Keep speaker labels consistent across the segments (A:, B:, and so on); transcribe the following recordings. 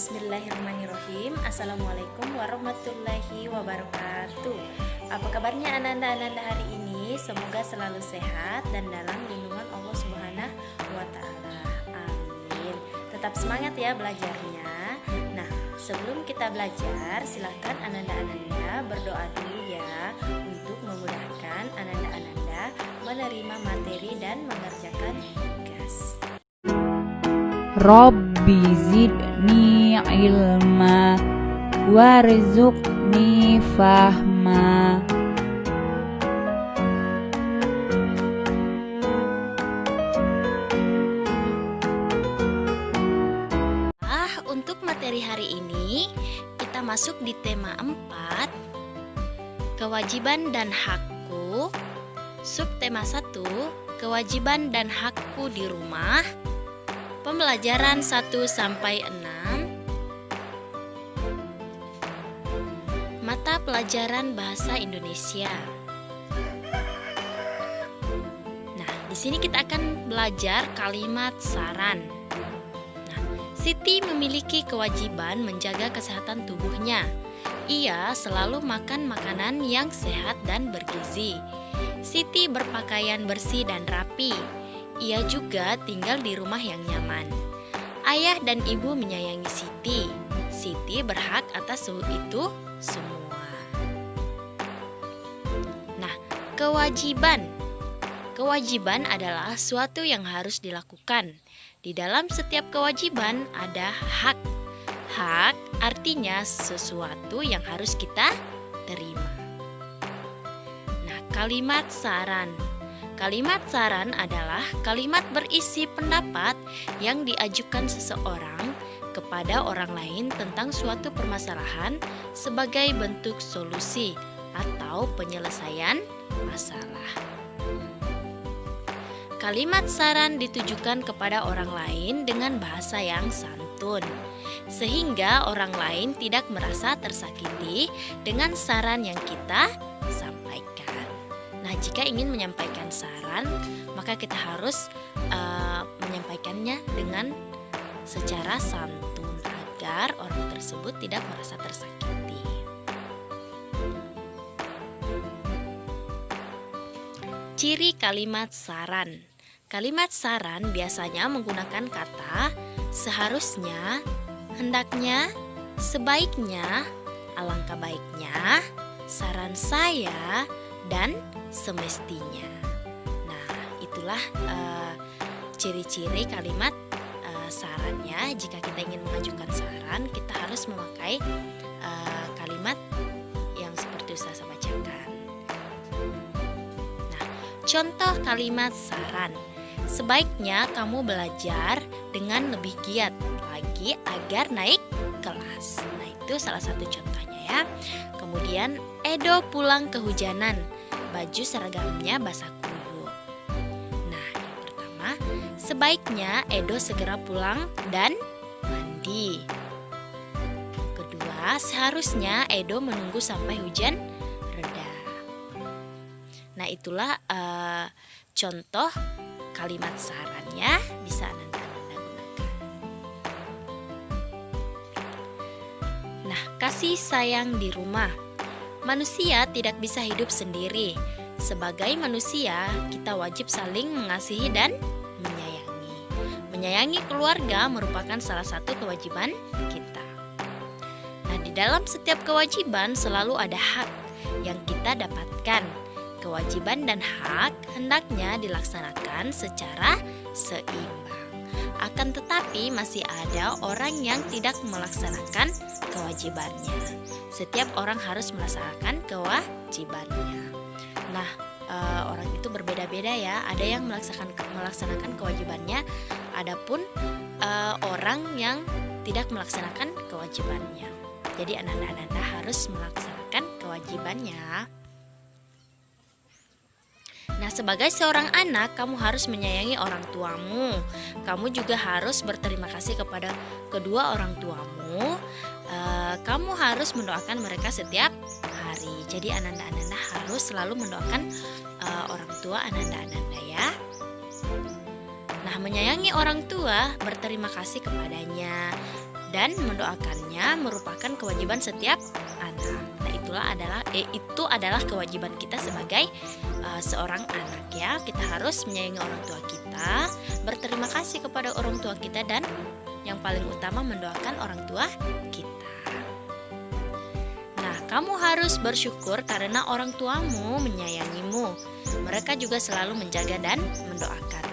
A: Bismillahirrahmanirrahim. Assalamualaikum warahmatullahi wabarakatuh. Apa kabarnya ananda-ananda hari ini? Semoga selalu sehat dan dalam lindungan Allah Subhanahu wa Ta'ala. Amin. Tetap semangat ya belajarnya. Nah, sebelum kita belajar, silahkan ananda-ananda berdoa dulu ya untuk memudahkan ananda-ananda menerima materi dan mengerjakan tugas.
B: Rabbi zidni ilma warzuqni fahma.
A: Untuk materi hari ini kita masuk di tema 4, kewajiban dan hakku. Subtema 1, kewajiban dan hakku di rumah. Pembelajaran 1 sampai 6. Mata pelajaran bahasa Indonesia. Nah, di sini kita akan belajar kalimat saran. Nah, Siti memiliki kewajiban menjaga kesehatan tubuhnya. Ia selalu makan makanan yang sehat dan bergizi. Siti berpakaian bersih dan rapi. Ia juga tinggal di rumah yang nyaman. Ayah dan ibu menyayangi Siti. Siti berhak atas itu semua. Nah, kewajiban. Kewajiban adalah suatu yang harus dilakukan. Di dalam setiap kewajiban ada hak. Hak artinya sesuatu yang harus kita terima. Nah, kalimat saran. Kalimat saran adalah kalimat berisi pendapat yang diajukan seseorang kepada orang lain tentang suatu permasalahan sebagai bentuk solusi atau penyelesaian masalah. Kalimat saran ditujukan kepada orang lain dengan bahasa yang santun, sehingga orang lain tidak merasa tersakiti dengan saran yang kita sampaikan. Nah, jika ingin menyampaikan saran, maka kita harus menyampaikannya dengan secara santun agar orang tersebut tidak merasa tersakiti. Ciri kalimat saran. Kalimat saran biasanya menggunakan kata seharusnya, hendaknya, sebaiknya, alangkah baiknya, saran saya, dan semestinya. Nah, itulah ciri-ciri kalimat sarannya. Jika kita ingin mengajukan saran, kita harus memakai kalimat yang seperti saya bacakan. Nah, contoh kalimat saran. Sebaiknya kamu belajar dengan lebih giat lagi agar naik kelas. Nah, itu salah satu contohnya ya. Kemudian, Edo pulang kehujanan. Baju seragamnya basah kuyup. Nah, yang pertama, sebaiknya Edo segera pulang dan mandi. Kedua, seharusnya Edo menunggu sampai hujan reda. Nah, itulah contoh kalimat sarannya, bisa Anda gunakan. Nah, kasih sayang di rumah. Manusia tidak bisa hidup sendiri. Sebagai manusia, kita wajib saling mengasihi dan menyayangi. Menyayangi keluarga merupakan salah satu kewajiban kita. Nah, di dalam setiap kewajiban selalu ada hak yang kita dapatkan. Kewajiban dan hak hendaknya dilaksanakan secara seimbang. Akan tetapi masih ada orang yang tidak melaksanakan kewajibannya. Setiap orang harus melaksanakan kewajibannya. Nah, orang itu berbeda-beda ya. Ada yang melaksanakan kewajibannya, adapun orang yang tidak melaksanakan kewajibannya. Jadi anak-anak harus melaksanakan kewajibannya. Nah, sebagai seorang anak, kamu harus menyayangi orang tuamu. Kamu juga harus berterima kasih kepada kedua orang tuamu. Kamu harus mendoakan mereka setiap hari. Jadi ananda-ananda harus selalu mendoakan orang tua ananda-ananda ya. Nah, menyayangi orang tua, berterima kasih kepadanya, dan mendoakannya merupakan kewajiban setiap anak. Nah, itu adalah kewajiban kita sebagai seorang anak ya. Kita harus menyayangi orang tua kita, berterima kasih kepada orang tua kita, dan yang paling utama mendoakan orang tua kita. Nah, kamu harus bersyukur karena orang tuamu menyayangimu. Mereka juga selalu menjaga dan mendoakan.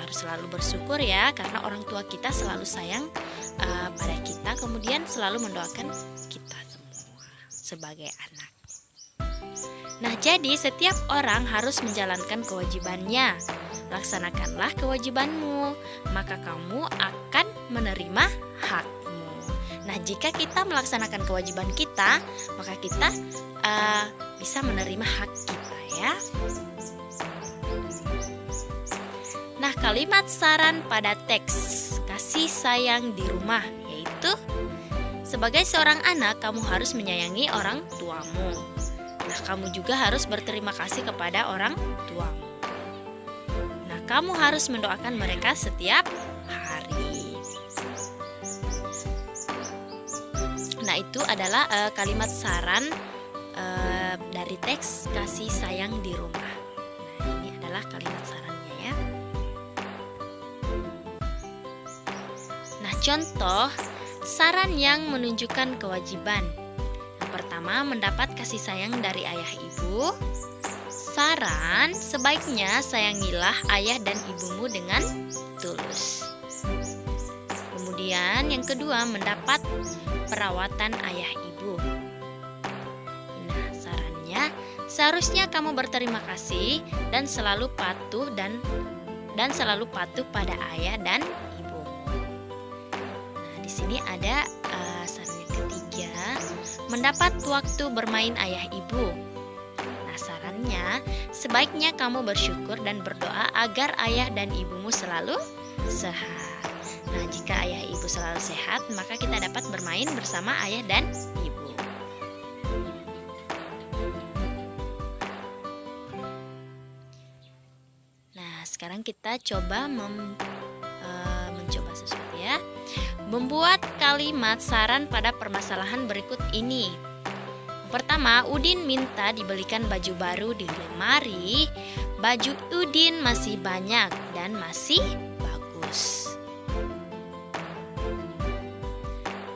A: Selalu bersyukur ya, karena orang tua kita selalu sayang pada kita, kemudian selalu mendoakan kita semua sebagai anak. Nah, jadi setiap orang harus menjalankan kewajibannya. Laksanakanlah kewajibanmu, maka kamu akan menerima hakmu. Nah, jika kita melaksanakan kewajiban kita, maka kita bisa menerima hak kita ya. Nah, kalimat saran pada teks kasih sayang di rumah yaitu, sebagai seorang anak kamu harus menyayangi orang tuamu. Nah, kamu juga harus berterima kasih kepada orang tuamu. Nah, kamu harus mendoakan mereka setiap hari. Nah, itu adalah kalimat saran dari teks kasih sayang di rumah. Nah, ini adalah kalimat sarannya ya. Contoh saran yang menunjukkan kewajiban. Yang pertama, mendapat kasih sayang dari ayah ibu. Saran, sebaiknya sayangilah ayah dan ibumu dengan tulus. Kemudian yang kedua, mendapat perawatan ayah ibu. Nah, sarannya, seharusnya kamu berterima kasih dan selalu patuh pada ayah dan ibu. Di sini ada saran yang ketiga, mendapat waktu bermain ayah ibu. Nah, sarannya, sebaiknya kamu bersyukur dan berdoa agar ayah dan ibumu selalu sehat. Nah, jika ayah ibu selalu sehat, maka kita dapat bermain bersama ayah dan ibu. Nah, sekarang kita coba mencoba sesuatu ya. Membuat kalimat saran pada permasalahan berikut ini. Pertama, Udin minta dibelikan baju baru di lemari. Baju Udin masih banyak dan masih bagus.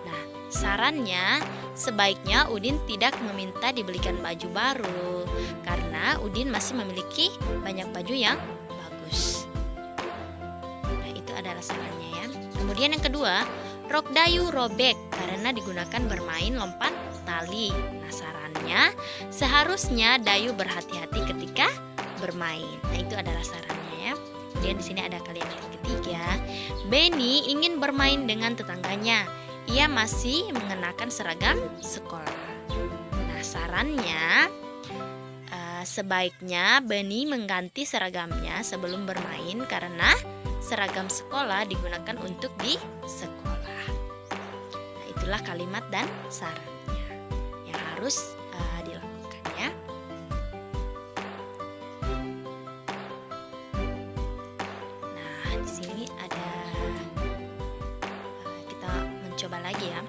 A: Nah, sarannya, sebaiknya Udin tidak meminta dibelikan baju baru karena Udin masih memiliki banyak baju yang bagus. Nah, itu adalah sarannya ya. Kemudian yang kedua, rok Dayu robek karena digunakan bermain lompat tali. Nah, sarannya, seharusnya Dayu berhati-hati ketika bermain. Nah, itu adalah sarannya ya. Kemudian di sini ada kalimat yang ketiga, Benny ingin bermain dengan tetangganya. Ia masih mengenakan seragam sekolah. Nah, sarannya, sebaiknya Benny mengganti seragamnya sebelum bermain karena seragam sekolah digunakan untuk di sekolah. Nah, itulah kalimat dan sarannya yang harus dilakukan ya. Nah, di sini ada kita mencoba lagi ya.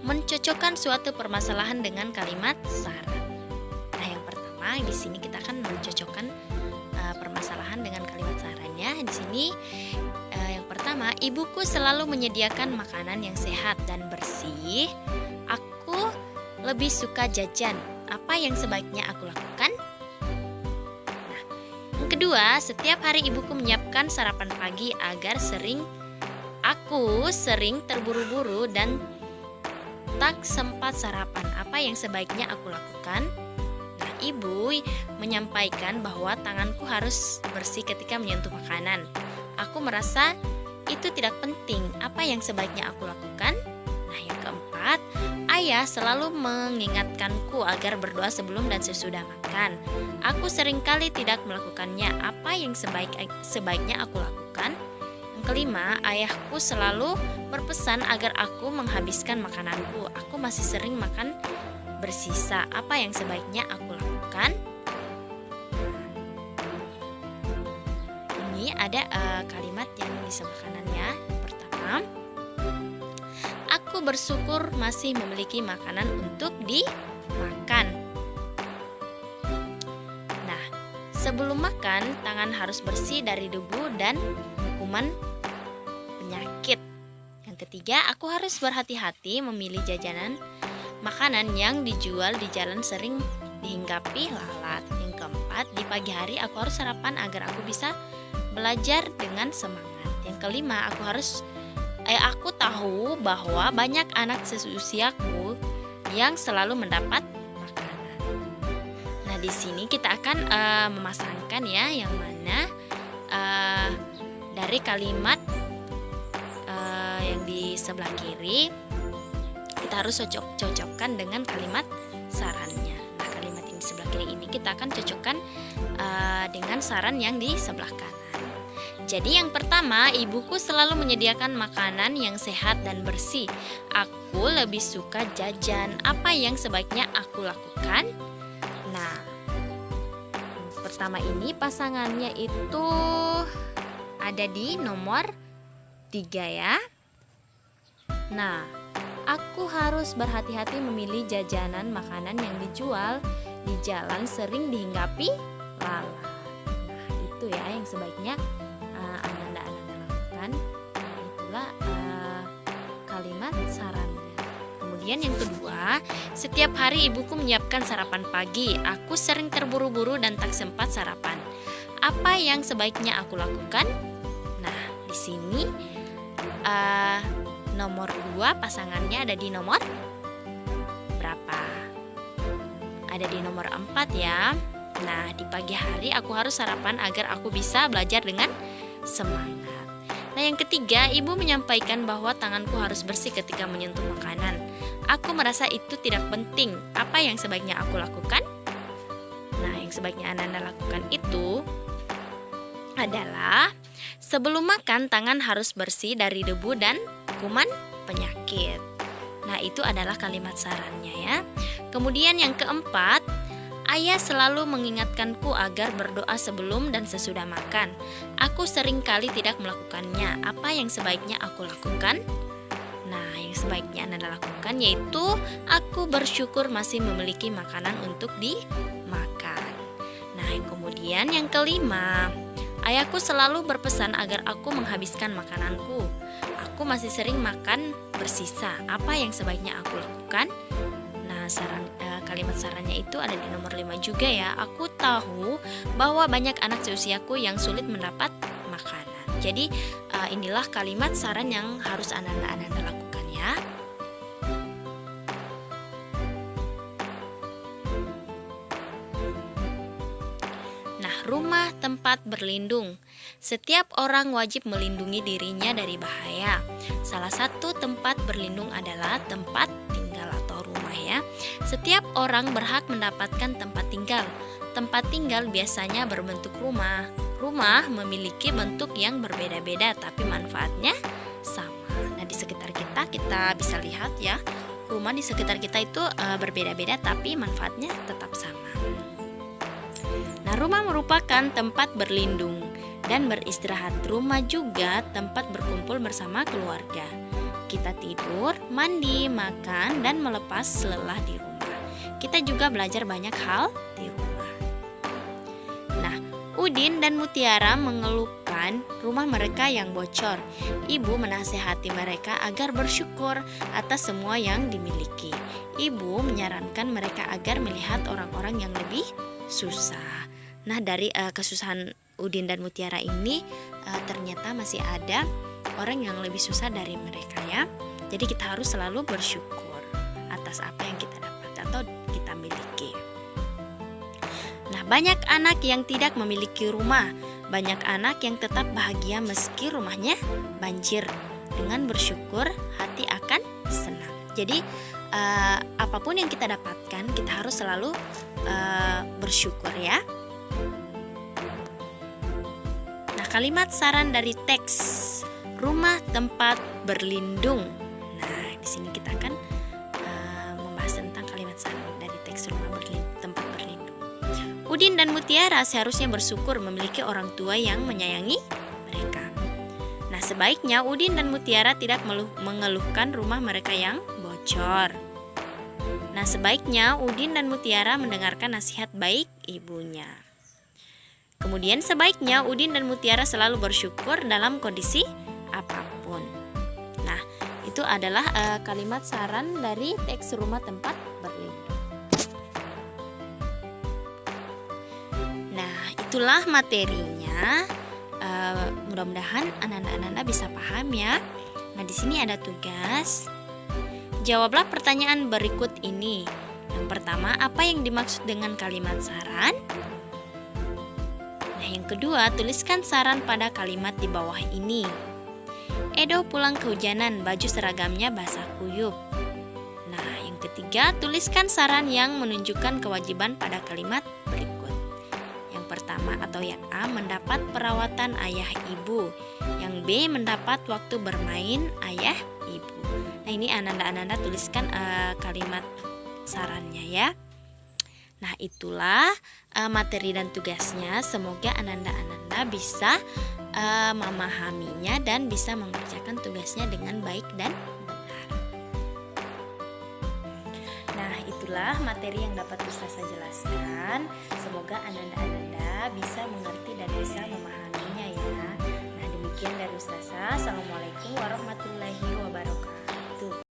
A: Mencocokkan suatu permasalahan dengan kalimat saran. Nah, yang pertama di sini kita akan mencocokkan permasalahan dengan kalimat sarannya. Di sini yang pertama, ibuku selalu menyediakan makanan yang sehat dan bersih. Aku lebih suka jajan. Apa yang sebaiknya aku lakukan? Nah, yang kedua, setiap hari ibuku menyiapkan sarapan pagi agar aku sering terburu-buru dan tak sempat sarapan. Apa yang sebaiknya aku lakukan? Ibu menyampaikan bahwa tanganku harus bersih ketika menyentuh makanan. Aku merasa itu tidak penting. Apa yang sebaiknya aku lakukan? Nah, yang keempat, ayah selalu mengingatkanku agar berdoa sebelum dan sesudah makan. Aku seringkali tidak melakukannya. Apa yang sebaiknya aku lakukan? Yang kelima, ayahku selalu berpesan agar aku menghabiskan makananku. Aku masih sering makan bersisa. Apa yang sebaiknya aku lakukan? Ini ada kalimat yang disebutkannya. Pertama, Aku bersyukur masih memiliki makanan untuk dimakan. Nah, sebelum makan, tangan harus bersih dari debu dan kuman penyakit. Yang ketiga, aku harus berhati-hati memilih jajanan makanan yang dijual di jalan sering dihinggapi lalat. Yang keempat, di pagi hari aku harus sarapan agar aku bisa belajar dengan semangat. Yang kelima, aku tahu bahwa banyak anak seusiaku yang selalu mendapat makanan. Nah, di sini kita akan memasangkan ya, yang mana dari kalimat yang di sebelah kiri kita harus cocokkan dengan kalimat sarannya. Nah, kalimat yang di sebelah kiri ini kita akan cocokkan dengan saran yang di sebelah kanan. Jadi yang pertama, ibuku selalu menyediakan makanan yang sehat dan bersih. Aku lebih suka jajan. Apa yang sebaiknya aku lakukan? Nah, pertama ini pasangannya itu ada di nomor 3 ya. Nah, aku harus berhati-hati memilih jajanan makanan yang dijual di jalan sering dihinggapi lalat. Nah, itu ya yang sebaiknya Ananda lakukan. Nah, itulah kalimat sarannya. Kemudian yang kedua, setiap hari ibuku menyiapkan sarapan pagi. Aku sering terburu-buru dan tak sempat sarapan. Apa yang sebaiknya aku lakukan? Nah, di sini nomor 2 pasangannya ada di nomor berapa? Ada di nomor 4 ya. Nah, di pagi hari aku harus sarapan agar aku bisa belajar dengan semangat. Nah, yang ketiga, ibu menyampaikan bahwa tanganku harus bersih ketika menyentuh makanan. Aku merasa itu tidak penting. Apa yang sebaiknya aku lakukan? Nah, yang sebaiknya Ananda lakukan itu adalah sebelum makan tangan harus bersih dari debu dan kuman penyakit. Nah, itu adalah kalimat sarannya ya. Kemudian yang keempat, ayah selalu mengingatkanku agar berdoa sebelum dan sesudah makan. Aku sering kali tidak melakukannya. Apa yang sebaiknya aku lakukan? Nah, yang sebaiknya Anda lakukan yaitu aku bersyukur masih memiliki makanan untuk dimakan. Nah, kemudian yang kelima, ayahku selalu berpesan agar aku menghabiskan makananku. Aku masih sering makan bersisa. Apa yang sebaiknya aku lakukan? Nah, kalimat sarannya itu ada di nomor 5 juga ya. Aku tahu bahwa banyak anak seusiaku yang sulit mendapat makanan. Jadi inilah kalimat saran yang harus Ananda lakukan ya. Nah, rumah tempat berlindung. Setiap orang wajib melindungi dirinya dari bahaya. Salah satu tempat berlindung adalah tempat tinggal atau rumah ya. Setiap orang berhak mendapatkan tempat tinggal. Tempat tinggal biasanya berbentuk rumah. Rumah memiliki bentuk yang berbeda-beda tapi manfaatnya sama. Nah, di sekitar kita bisa lihat ya. Rumah di sekitar kita itu berbeda-beda tapi manfaatnya tetap sama. Nah, rumah merupakan tempat berlindung dan beristirahat. Rumah juga tempat berkumpul bersama keluarga. Kita tidur, mandi, makan, dan melepas lelah di rumah. Kita juga belajar banyak hal di rumah. Nah, Udin dan Mutiara mengeluhkan rumah mereka yang bocor. Ibu menasehati mereka agar bersyukur atas semua yang dimiliki. Ibu menyarankan mereka agar melihat orang-orang yang lebih susah. Nah, dari kesusahan Udin dan Mutiara ini ternyata masih ada orang yang lebih susah dari mereka ya. Jadi kita harus selalu bersyukur atas apa yang kita dapat atau kita miliki. Nah, banyak anak yang tidak memiliki rumah. Banyak anak yang tetap bahagia meski rumahnya banjir. Dengan bersyukur, hati akan senang. Jadi apapun yang kita dapatkan, kita harus selalu bersyukur ya. Nah, kalimat saran dari teks rumah tempat berlindung. Nah, di sini kita akan membahas tentang kalimat saran dari teks rumah tempat berlindung. Udin dan Mutiara seharusnya bersyukur memiliki orang tua yang menyayangi mereka. Nah, sebaiknya Udin dan Mutiara tidak mengeluhkan rumah mereka yang bocor. Nah, sebaiknya Udin dan Mutiara mendengarkan nasihat baik ibunya. Kemudian sebaiknya Udin dan Mutiara selalu bersyukur dalam kondisi apapun. Nah, itu adalah kalimat saran dari teks Rumah Tempat Berlindung. Nah, itulah materinya. Mudah-mudahan anak-anak bisa paham ya. Nah, di sini ada tugas. Jawablah pertanyaan berikut ini. Yang pertama, apa yang dimaksud dengan kalimat saran? Nah, yang kedua, tuliskan saran pada kalimat di bawah ini. Edo pulang kehujanan, baju seragamnya basah kuyup. Nah, yang ketiga, tuliskan saran yang menunjukkan kewajiban pada kalimat berikut. Yang pertama atau yang A, mendapat perawatan ayah ibu. Yang B, mendapat waktu bermain ayah ibu. Nah, ini Ananda tuliskan kalimat sarannya ya. Nah, itulah materi dan tugasnya. Semoga Ananda bisa memahaminya dan bisa mengerjakan tugasnya dengan baik dan benar. Nah, itulah materi yang dapat Ustazah jelaskan. Semoga Ananda bisa mengerti dan bisa memahaminya ya. Nah, demikian dari Ustazah. Assalamualaikum warahmatullahi wabarakatuh.